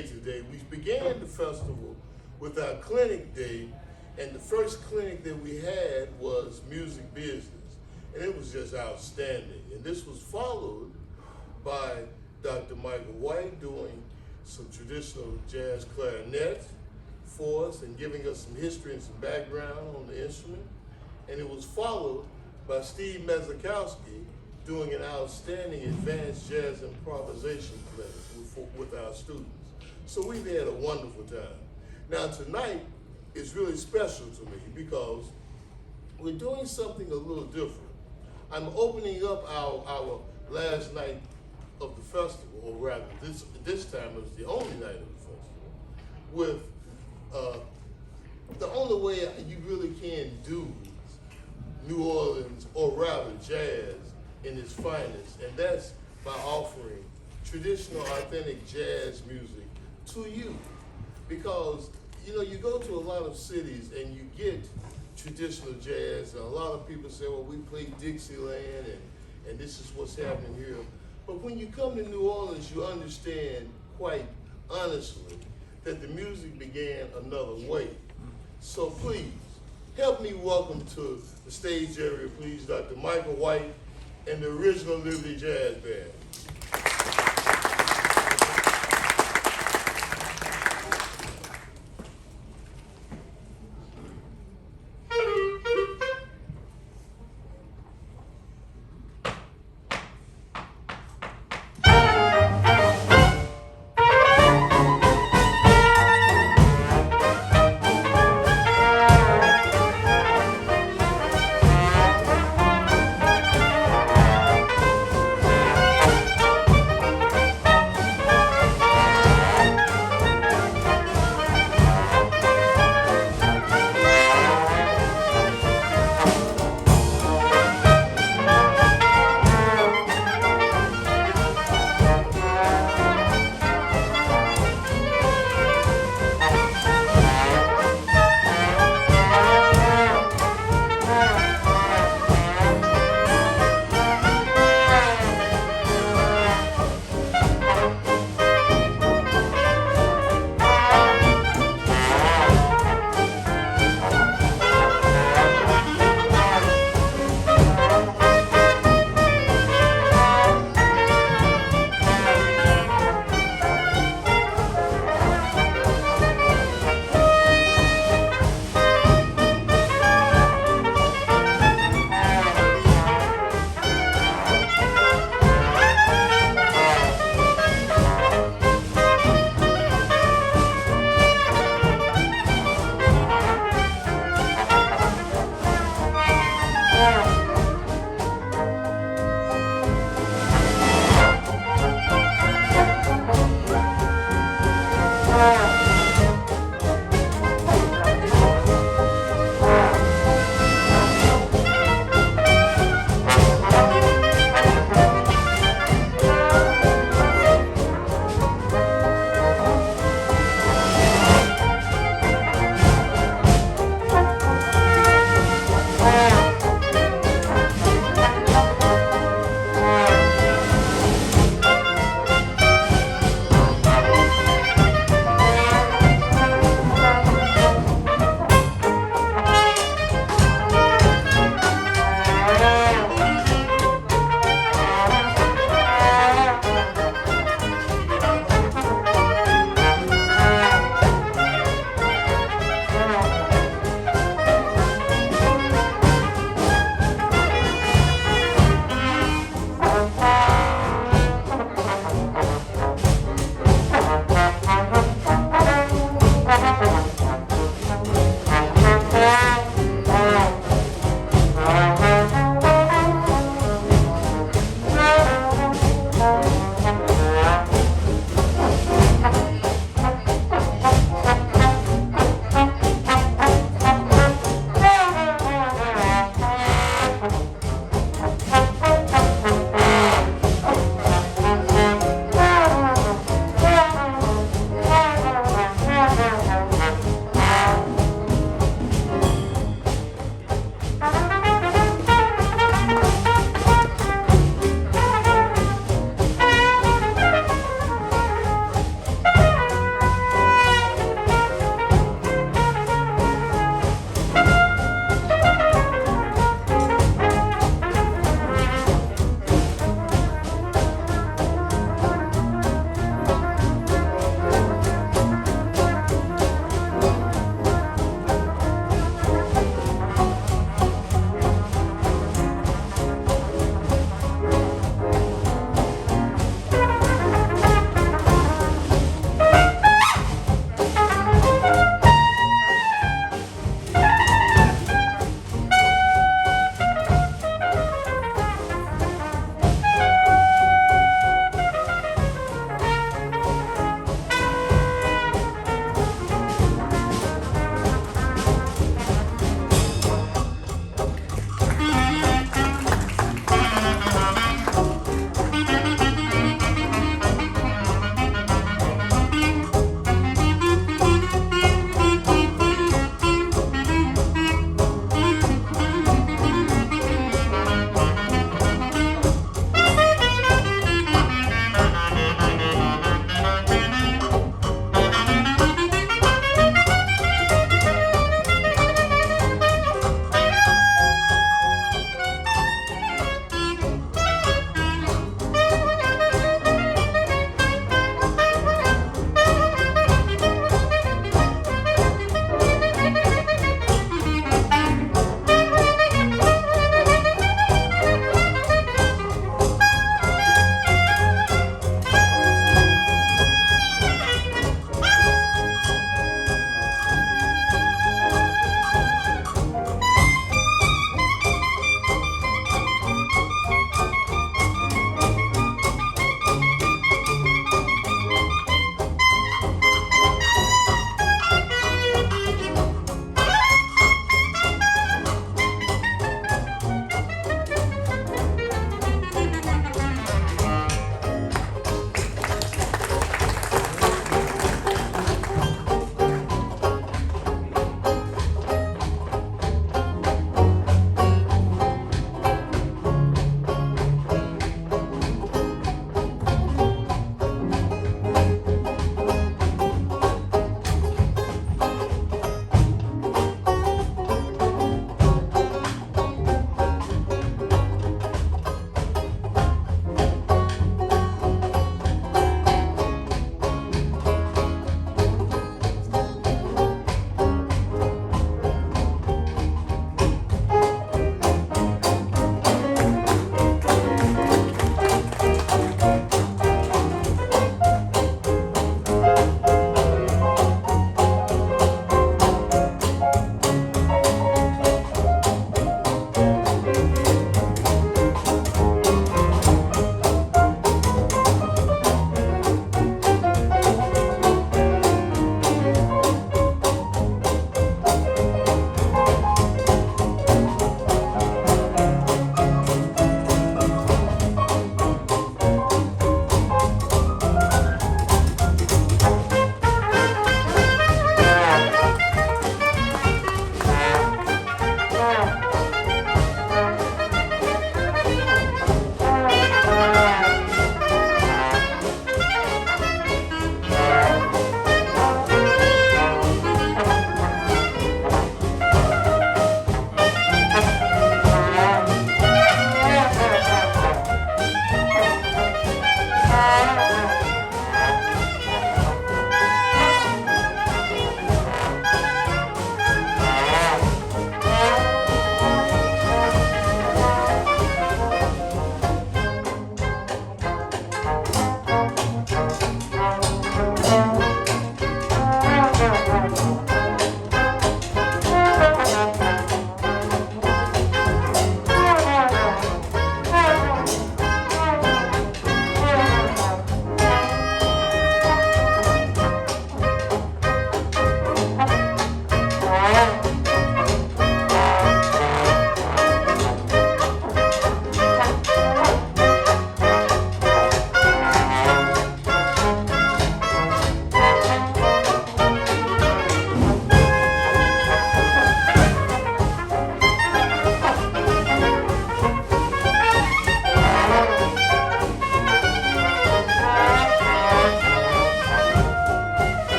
day today. We began the festival with our clinic day, and the first clinic that we had was music business, and it was just outstanding. And this was followed by Dr. Michael White doing some traditional jazz clarinet for us and giving us some history and some background on the instrument. And it was followed by Steve Mazakowski doing an outstanding advanced jazz improvisation class with our students. So we've had a wonderful time. Now tonight is really special to me because we're doing something a little different. I'm opening up our last night of the festival, or rather this time it was the only night of the festival, with the only way you really can do New Orleans, or rather jazz, in its finest, and that's by offering traditional, authentic jazz music to you. Because, you know, you go to a lot of cities and you get traditional jazz, and a lot of people say, well, we play Dixieland, and this is what's happening here. But when you come to New Orleans, you understand quite honestly that the music began another way. So please, help me welcome to the stage area, please, Dr. Michael White and the original Liberty Jazz Band.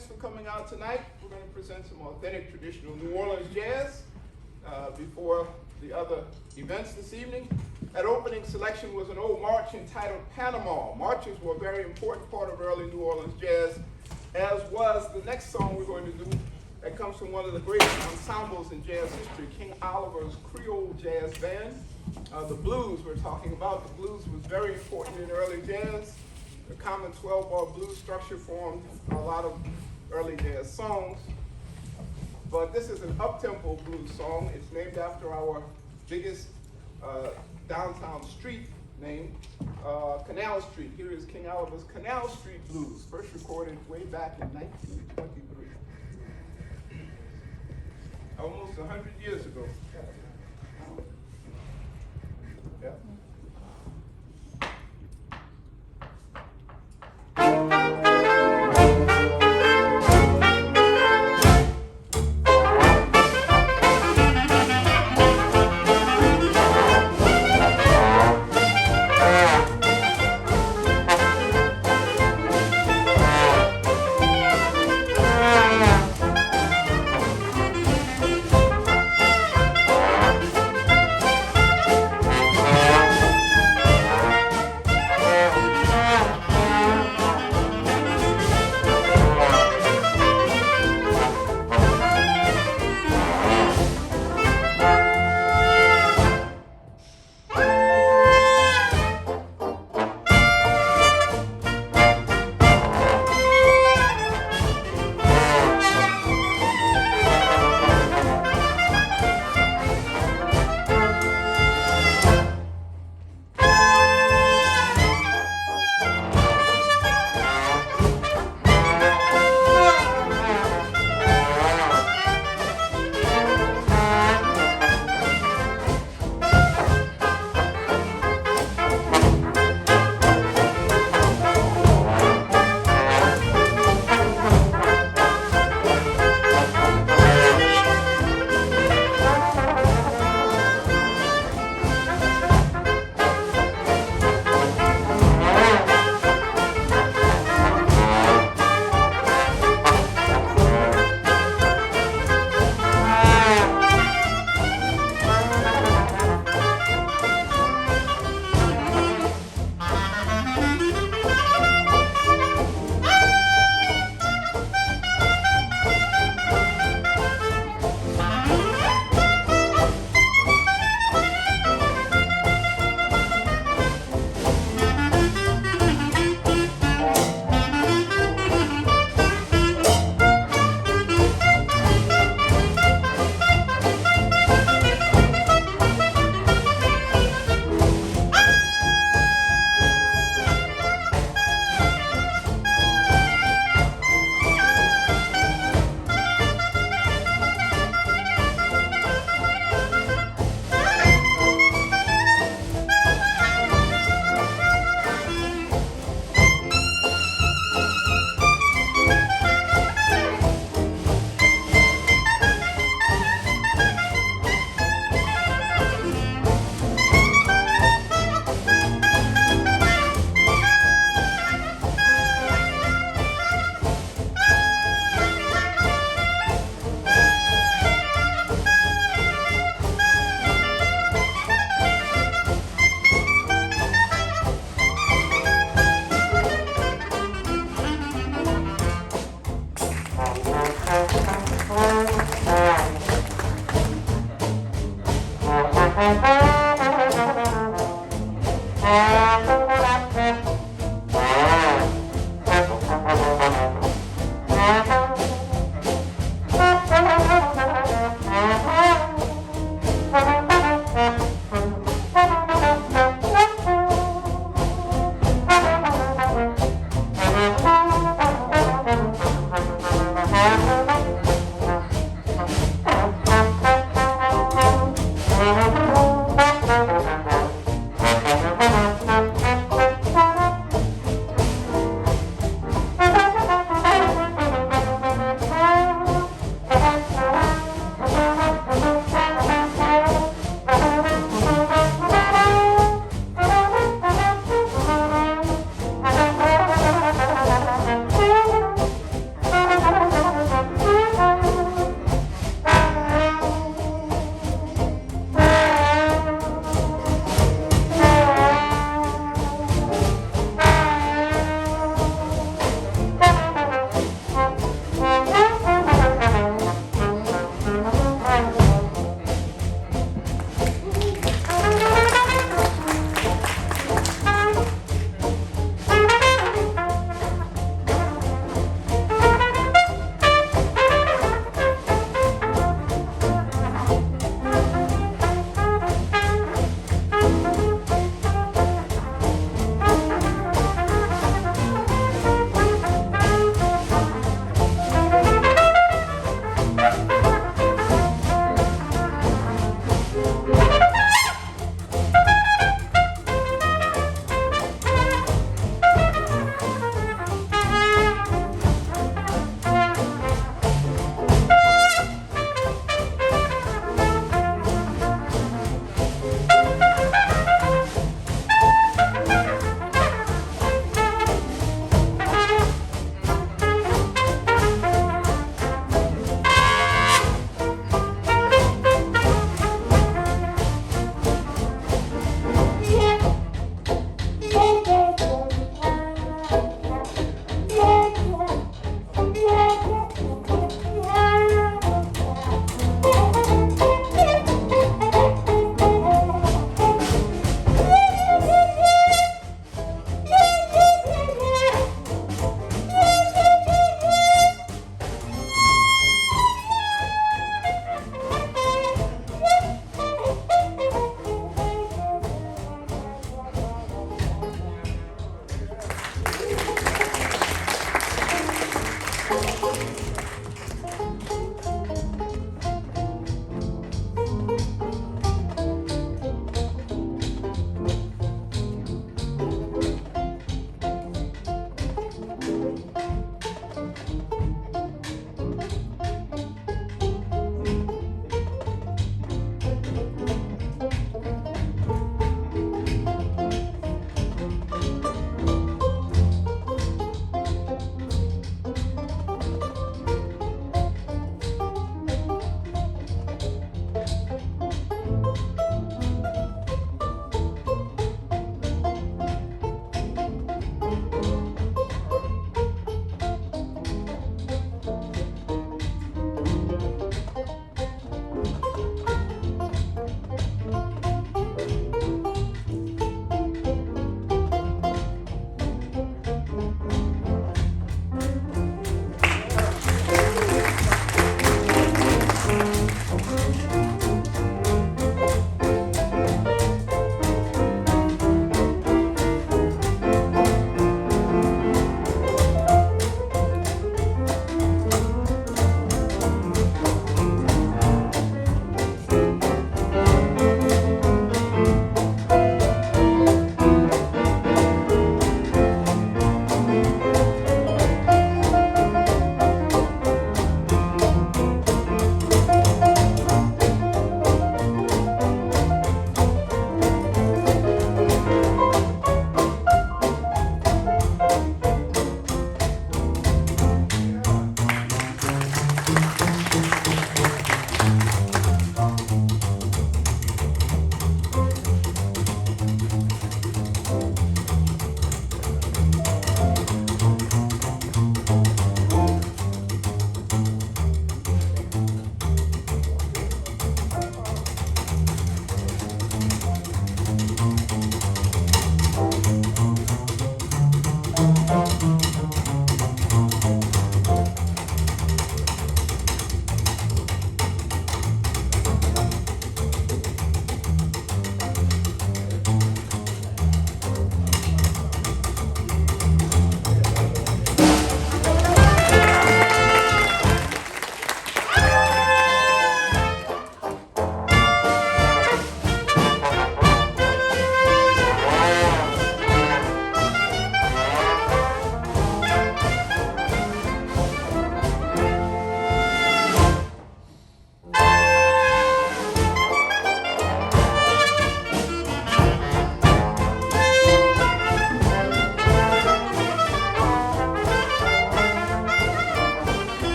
thanks for coming out tonight. We're going to present some authentic traditional New Orleans jazz before the other events this evening. That opening selection was an old march entitled Panama. Marches were a very important part of early New Orleans jazz, as was the next song we're going to do that comes from one of the greatest ensembles in jazz history, King Oliver's Creole Jazz Band. The blues we're talking about. The blues was very important in early jazz. The common 12-bar blues structure formed a lot of early jazz songs. But this is an up-tempo blues song. It's named after our biggest downtown street name, Canal Street. Here is King Oliver's Canal Street Blues, first recorded way back in 1923. Almost 100 years ago. Yeah.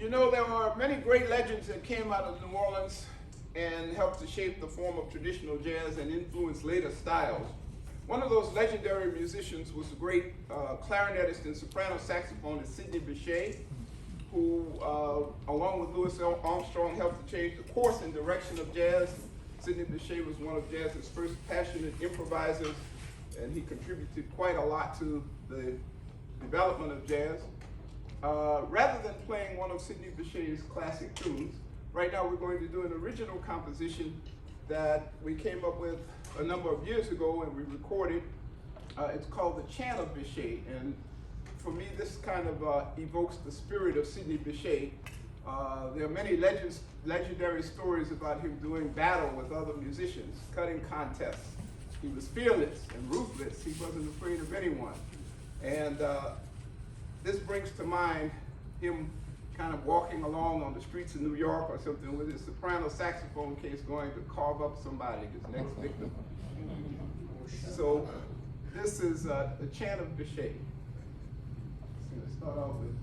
You know, there are many great legends that came out of New Orleans and helped to shape the form of traditional jazz and influence later styles. One of those legendary musicians was the great clarinetist and soprano saxophonist Sidney Bechet, who, along with Louis Armstrong, helped to change the course and direction of jazz. Sidney Bechet was one of jazz's first passionate improvisers, and he contributed quite a lot to the development of jazz. Rather than playing one of Sidney Bechet's classic tunes, right now we're going to do an original composition that we came up with a number of years ago and we recorded. It's called The Chant of Bechet, and for me this kind of evokes the spirit of Sidney Bechet. There are many legendary stories about him doing battle with other musicians, cutting contests. He was fearless and ruthless. He wasn't afraid of anyone. And this brings to mind him kind of walking along on the streets of New York or something with his soprano saxophone case going to carve up somebody, his next victim. So this is The Chant of Bechet. So let's start off with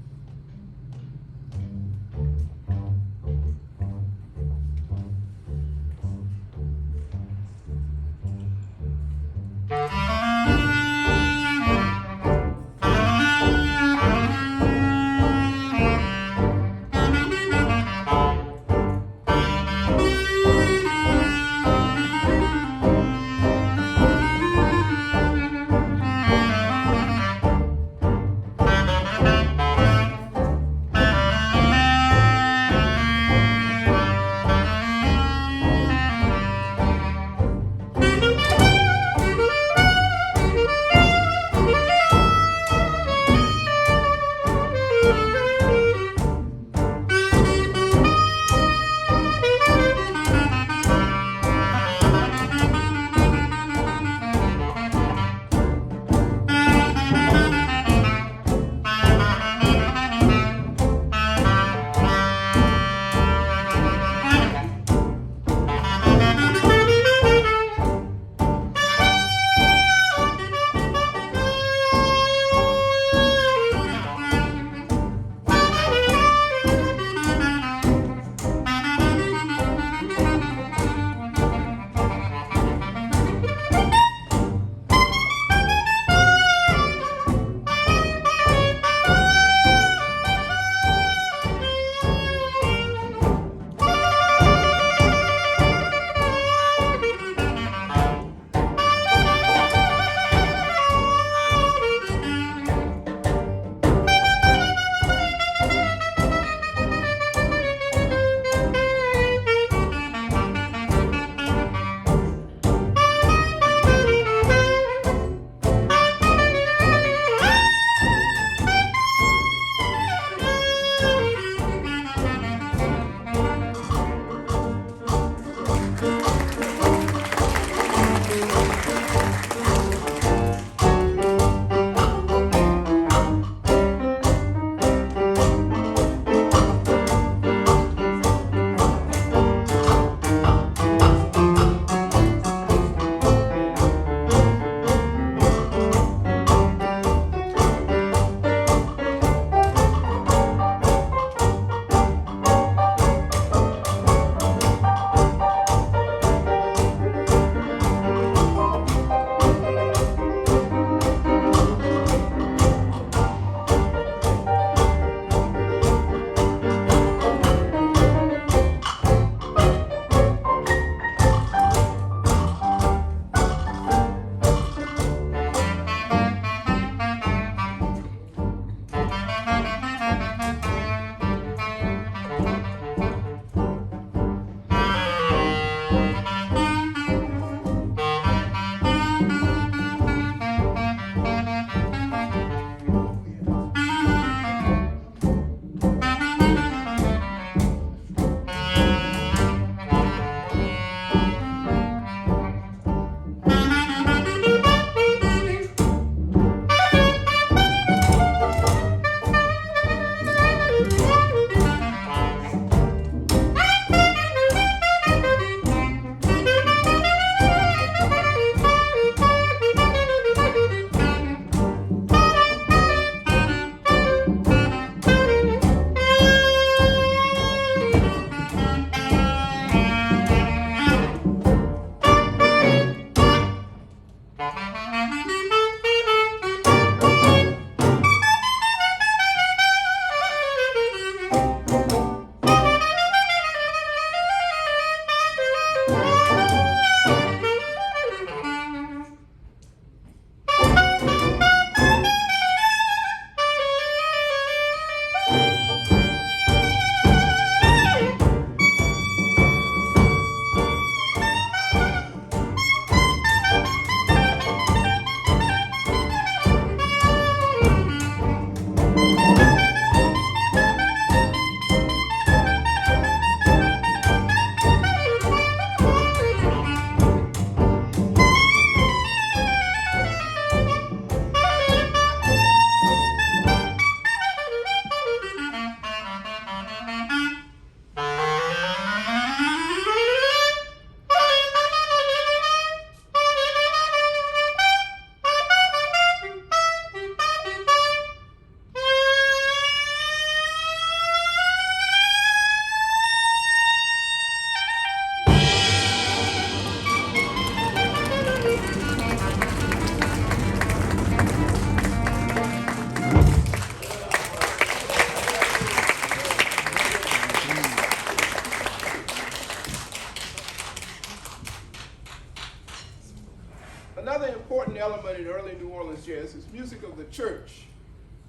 element in early New Orleans jazz is music of the church.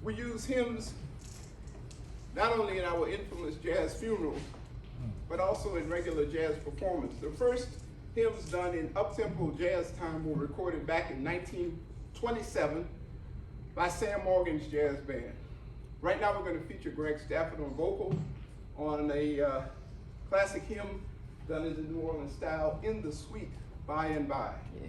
We use hymns not only in our infamous jazz funerals, but also in regular jazz performance. The first hymns done in up-tempo jazz time were recorded back in 1927 by Sam Morgan's jazz band. Right now we're going to feature Greg Stafford on vocal on a classic hymn done in the New Orleans style, In the Sweet By and By. Yeah.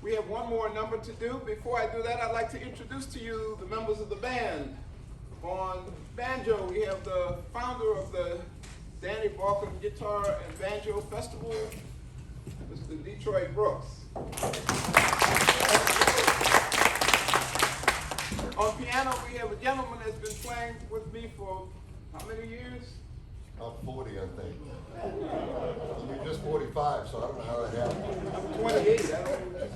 We have one more number to do. Before I do that, I'd like to introduce to you the members of the band. On banjo, we have the founder of the Danny Barker Guitar and Banjo Festival, Mr. Detroit Brooks. On piano, we have a gentleman that's been playing with me for how many years? About 40, I think. You're just 45, so I don't know how that happened. I'm 28. I don't know.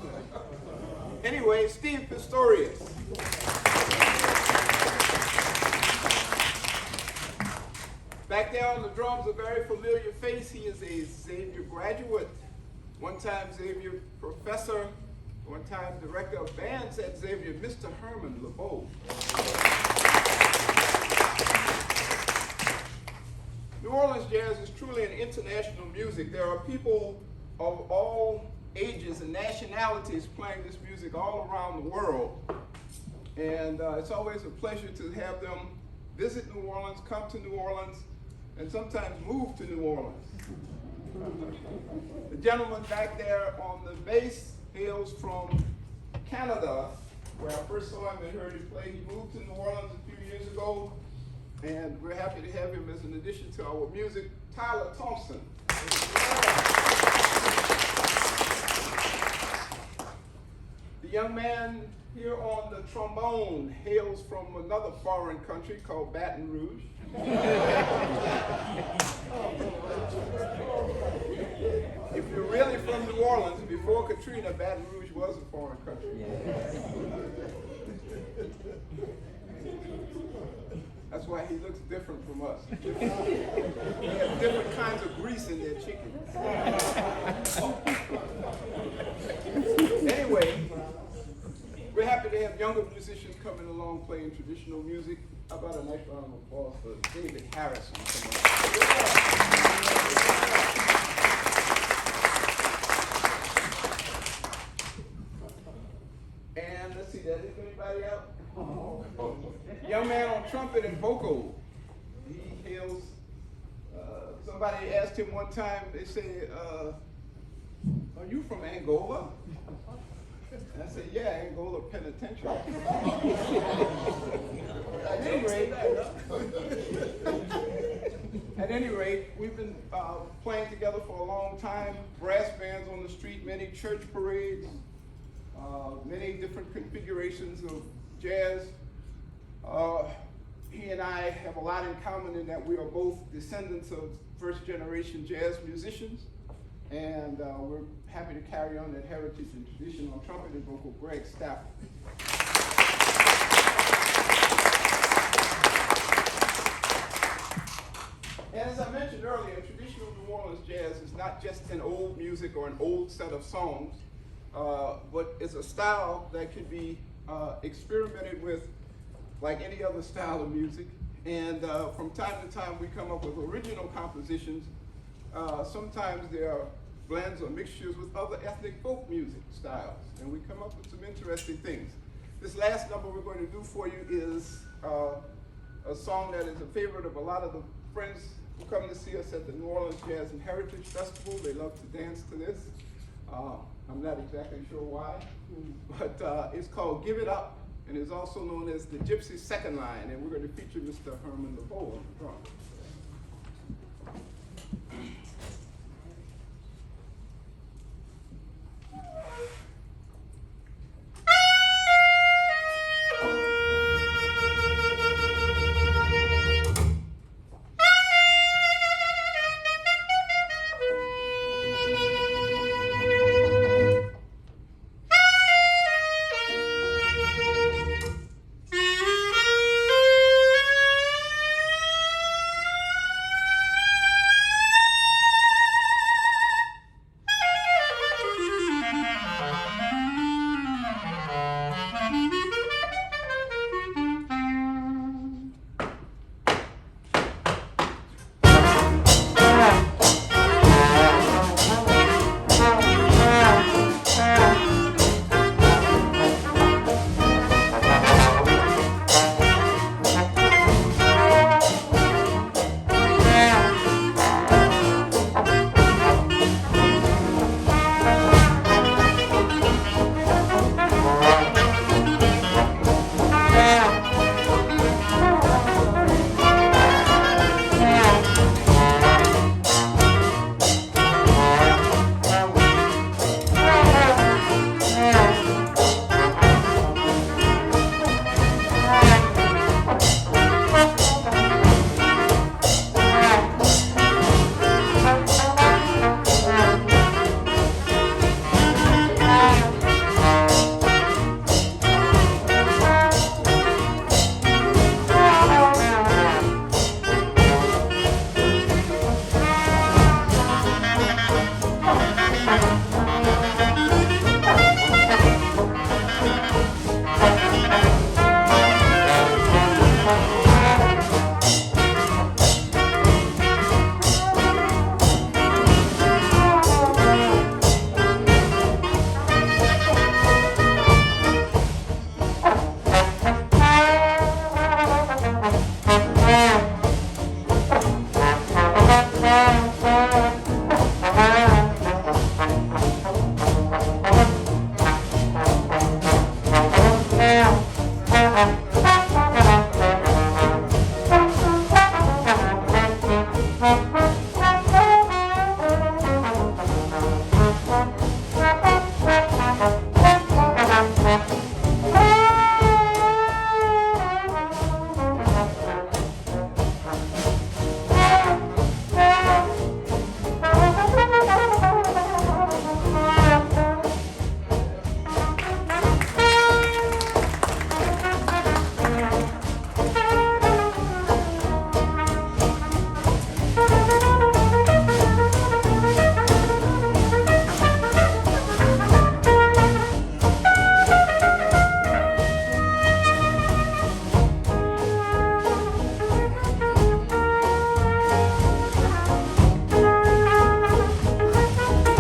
Anyway, Steve Pistorius. Back there on the drums, a very familiar face. He is a Xavier graduate, one-time Xavier professor, one-time director of bands at Xavier, Mr. Herman LeBeau. New Orleans jazz is truly an international music. There are people of all ages and nationalities playing this music all around the world. And it's always a pleasure to have them visit New Orleans, come to New Orleans, and sometimes move to New Orleans. The gentleman back there on the bass hails from Canada, where I first saw him and heard him play. He moved to New Orleans a few years ago, and we're happy to have him as an addition to our music. Tyler Thompson. The young man here on the trombone hails from another foreign country called Baton Rouge. If you're really from New Orleans, before Katrina, Baton Rouge was a foreign country. That's why he looks different from us. They have different kinds of grease in their chicken. Anyway, we're happy to have younger musicians coming along playing traditional music. How about a nice round of applause for David Harrison? And let's see, did I leave anybody out? Young man on trumpet and vocal. He hails, somebody asked him one time, they said, are you from Angola? And I said, yeah, Angola Penitentiary. At any rate, we've been playing together for a long time. Brass bands on the street, many church parades, many different configurations of jazz. He and I have a lot in common in that we are both descendants of first-generation jazz musicians, and we're happy to carry on that heritage and tradition. On trumpet and vocal, Greg Stafford. And as I mentioned earlier, traditional New Orleans jazz is not just an old music or an old set of songs, but it's a style that can be experimented with like any other style of music. And from time to time, we come up with original compositions. Sometimes there are blends or mixtures with other ethnic folk music styles, and we come up with some interesting things. This last number we're going to do for you is a song that is a favorite of a lot of the friends who come to see us at the New Orleans Jazz and Heritage Festival. They love to dance to this. I'm not exactly sure why, but it's called Give It Up, and is also known as the Gypsy Second Line, and we're going to feature Mr. Herman LeBeau on the drums.